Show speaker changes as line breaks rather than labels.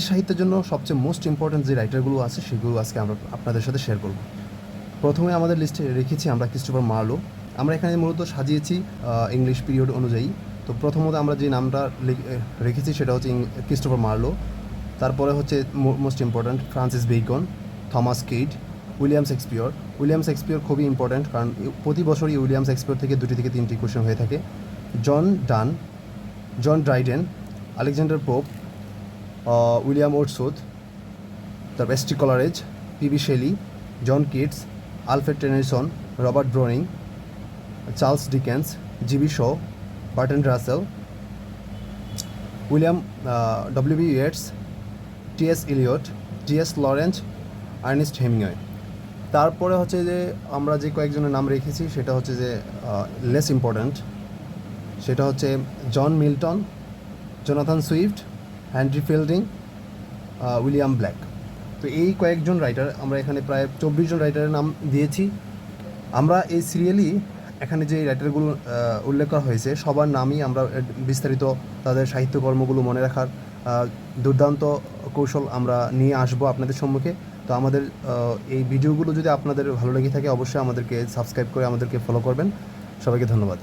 সাহিত্যের জন্য সবচেয়ে মোস্ট ইম্পর্ট্যান্ট যে রাইটারগুলো আছে সেগুলো আজকে আমরা আপনাদের সাথে শেয়ার করব। প্রথমে আমাদের লিস্টে রেখেছি আমরা ক্রিস্টোফার মার্লো। আমরা এখানে মূলত সাজিয়েছি ইংলিশ পিরিয়ড অনুযায়ী। তো প্রথমত আমরা যে নামটা রেখেছি সেটা হচ্ছে ক্রিস্টোফার মার্লো। তারপরে হচ্ছে most important Francis Bacon, Thomas Kyd, William Shakespeare. William Shakespeare খুবই ইম্পর্ট্যান্ট, কারণ প্রতি বছরই উইলিয়াম শেক্সপিয়র থেকে 2 থেকে 3টি কোয়েশ্চেন হয়ে থাকে। John Donne, John Dryden, Alexander Pope, William Wordsworth, তারপর ST Coleridge, PB Shelley, John Keats, Alfred Tennyson, Robert Browning, Charles Dickens, GB Shaw, Bertrand Russell, William WB. Yeats, TS. Eliot, TS. Lawrence, Ernest Hemingway. তারপরে হচ্ছে যে আমরা যে কয়েকজনের নাম রেখেছি সেটা হচ্ছে যে লেস ইম্পর্ট্যান্ট, সেটা হচ্ছে John Milton, Jonathan Swift, Henry Fielding, William Blake. তো এই কয়েকজন রাইটার আমরা এখানে প্রায় 24 জন রাইটারের নাম দিয়েছি। আমরা এই সিরিয়ালি এখানে যে রাইটারগুলো উল্লেখ করা হয়েছে সবার নামই আমরা বিস্তারিত তাদের সাহিত্যকর্মগুলো মনে রাখার দুর্দান্ত কৌশল আমরা নিয়ে আসবো আপনাদের সম্মুখে। তো আমাদের এই ভিডিওগুলো যদি আপনাদের ভালো লেগে থাকে অবশ্যই আমাদেরকে সাবস্ক্রাইব করে আমাদেরকে ফলো করবেন। সবাইকে ধন্যবাদ।